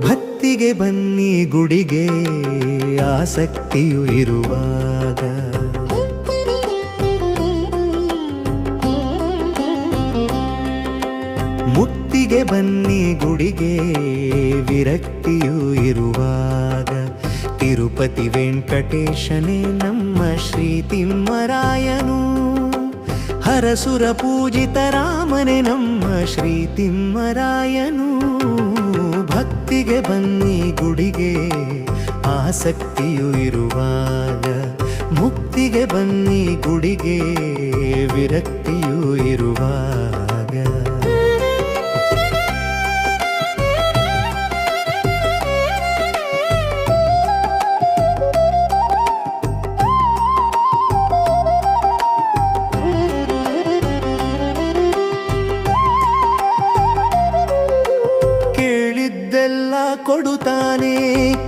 ಭಕ್ತಿಗೆ ಬನ್ನಿ ಗುಡಿಗೆ ಆಸಕ್ತಿಯು ಇರುವಾಗ, ಮುಕ್ತಿಗೆ ಬನ್ನಿ ಗುಡಿಗೆ ವಿರಕ್ತಿಯು ಇರುವಾಗ, ತಿರುಪತಿ ವೆಂಕಟೇಶನೇ ನಮ್ಮ ಶ್ರೀ ತಿಮ್ಮರಾಯನು, ಹರಸುರ ಪೂಜಿತ ರಾಮನೇ ನಮ್ಮ ಶ್ರೀ ತಿಮ್ಮರಾಯನು. ಭಕ್ತಿಗೆ ಬನ್ನಿ ಗುಡಿಗೆ ಆಸಕ್ತಿಯು ಇರುವಾಗ, ಮುಕ್ತಿಗೆ ಬನ್ನಿ ಗುಡಿಗೆ ವಿರಕ್ತಿಯು ಇರುವಾಗ. ಕೊಡುತ್ತಾನೆ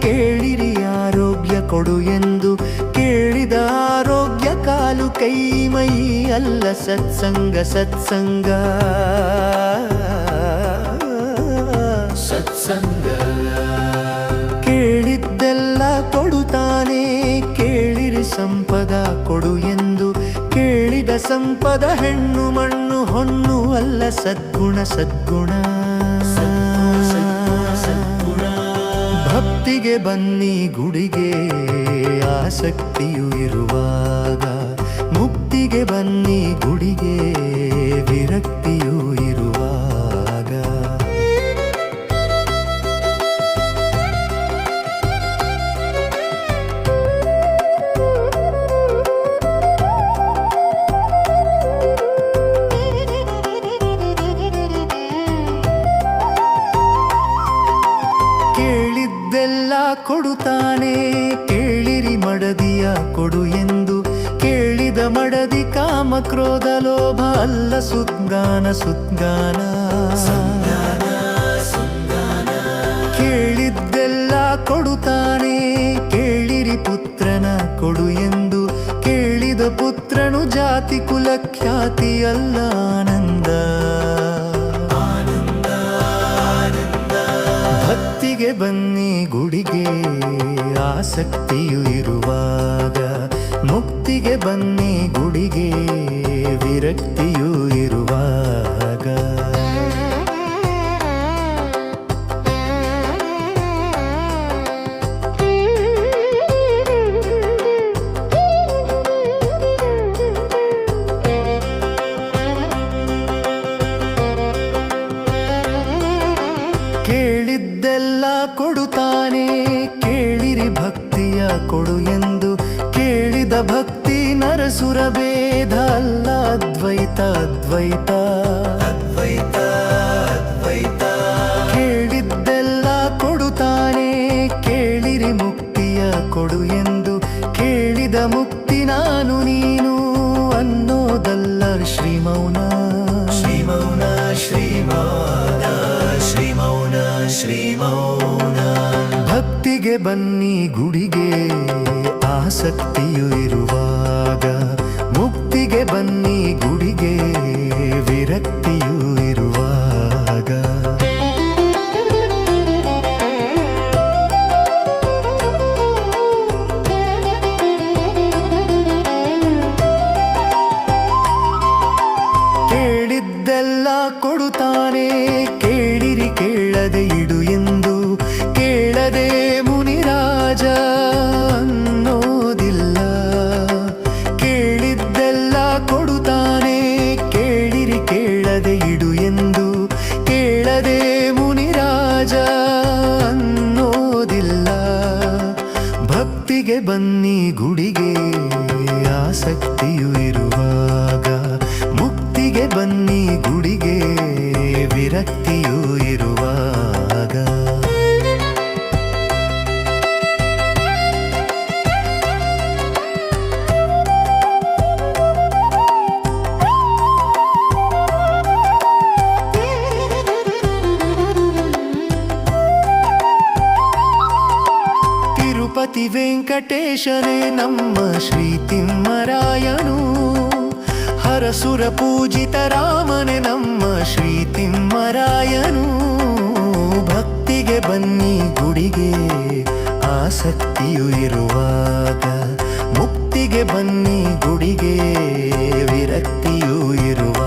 ಕೇಳಿರಿ ಆರೋಗ್ಯ ಕೊಡು ಎಂದು, ಕೇಳಿದ ಆರೋಗ್ಯ ಕಾಲು ಕೈ ಮೈ ಅಲ್ಲ ಸತ್ಸಂಗ ಸತ್ಸಂಗ ಸತ್ಸಂಗ. ಕೇಳಿದ್ದೆಲ್ಲ ಕೊಡುತ್ತಾನೆ ಕೇಳಿರಿ ಸಂಪದ ಕೊಡು ಎಂದು, ಕೇಳಿದ ಸಂಪದ ಹೆಣ್ಣು ಮಣ್ಣು ಹೊನ್ನು ಅಲ್ಲ ಸದ್ಗುಣ ಸದ್ಗುಣ. ಭಕ್ತಿಗೆ ಬನ್ನಿ ಗುಡಿಗೆ ಆಸಕ್ತಿಯು ಇರುವಾಗ, ಮುಕ್ತಿಗೆ ಬನ್ನಿ ಗುಡಿಗೆ ವಿರಕ್ತಿಯು ಇರುವಾಗ. ಕೇಳಿದ್ದೆಲ್ಲ ಕೊಡುತ್ತಾನೆ ಕೇಳಿರಿ ಮಡದಿಯ ಕೊಡು ಎಂದು, ಕೇಳಿದ ಮಡದಿ ಕಾಮ ಕ್ರೋಧ ಲೋಭ ಅಲ್ಲ ಸುದ್ಗಾನ ಸುದ್ಗಾನ. ಕೇಳಿದ್ದೆಲ್ಲ ಕೊಡುತ್ತಾನೆ ಕೇಳಿರಿ ಪುತ್ರನ ಕೊಡು ಎಂದು, ಕೇಳಿದ ಪುತ್ರನು ಜಾತಿ ಕುಲ ಖ್ಯಾತಿ ಅಲ್ಲ ಆನಂದ. ಭಕ್ತಿಗೆ ಬನ್ನಿ ಗುಡಿಗೆ ಆಸಕ್ತಿಯು ಇರುವಾಗ, ಮುಕ್ತಿಗೆ ಬನ್ನಿ ಗುಡಿಗೆ ವಿರಕ್ತಿಯು ಇರುವಾಗ. ಕೇಳಿದ್ದೆಲ್ಲ ಕೊಡುತ್ತಾನೆ ಕೇಳಿರಿ ಭಕ್ತಿಯ ಕೊಡು ಎಂದು, ಕೇಳಿದ ಭಕ್ತಿ ನರಸುರ ಭೇದ ಅಲ್ಲ ಅದ್ವೈತ ಅದ್ವೈತ ಅದ್ವೈತ ಅದ್ವೈತ. ಕೇಳಿದ್ದೆಲ್ಲ ಕೊಡುತ್ತಾನೆ ಕೇಳಿರಿ ಮುಕ್ತಿಯ ಕೊಡು ಎಂದು, ಕೇಳಿದ ಮುಕ್ತಿ ನಾನು ನೀನು ಅನ್ನೋದಲ್ಲ ಶ್ರೀಮೌನ ಶ್ರೀಮೌನ ಶ್ರೀಮೌನ ಶ್ರೀಮೌನ ಶ್ರೀಮೌನ. ಭಕ್ತಿಗೆ ಬನ್ನಿ ಗುಡಿಗೆ ಆಸಕ್ತಿಯು ಇರುವಾಗ, ಮುಕ್ತಿಗೆ ಬನ್ನಿ ಗುಡಿಗೆ ವಿರಕ್ತಿಯು ಇರುವಾಗ. ಕೇಳಿದ್ದೆಲ್ಲ ಕೊಡುತ್ತಾನೆ ಕೇಳಿರಿ ಕೇಳದೆ ಇಡು ಎಂದು, ಕೇಳದೆ ಮುನಿರಾಜ ಅನ್ನೋದಿಲ್ಲ. ಕೇಳಿದ್ದೆಲ್ಲ ಕೊಡುತ್ತಾನೆ ಕೇಳಿರಿ ಕೇಳದೆ ಇಡು ಎಂದು, ಕೇಳದೆ ಮುನಿರಾಜ ಅನ್ನೋದಿಲ್ಲ. ಭಕ್ತಿಗೆ ಬನ್ನಿ ಗುಡಿಗೆ ಆಸಕ್ತಿಯು ಇರುವಾಗ, ಮುಕ್ತಿಗೆ ಬನ್ನಿ ಗುಡಿಗೆ ವಿರಕ್ತಿಯು ಇರುವಾಗ. ವೆಂಕಟೇಶನೇ ನಮ್ಮ ಶ್ರೀ ತಿಮ್ಮರಾಯನು, ಹರಸುರ ಪೂಜಿತ ರಾಮನೆ ನಮ್ಮ ಶ್ರೀ ತಿಮ್ಮರಾಯನು. ಭಕ್ತಿಗೆ ಬನ್ನಿ ಗುಡಿಗೆ ಆಸಕ್ತಿಯು ಇರುವಾಗ, ಮುಕ್ತಿಗೆ ಬನ್ನಿ ಗುಡಿಗೆ ವಿರಕ್ತಿಯೂ ಇರುವಾಗ.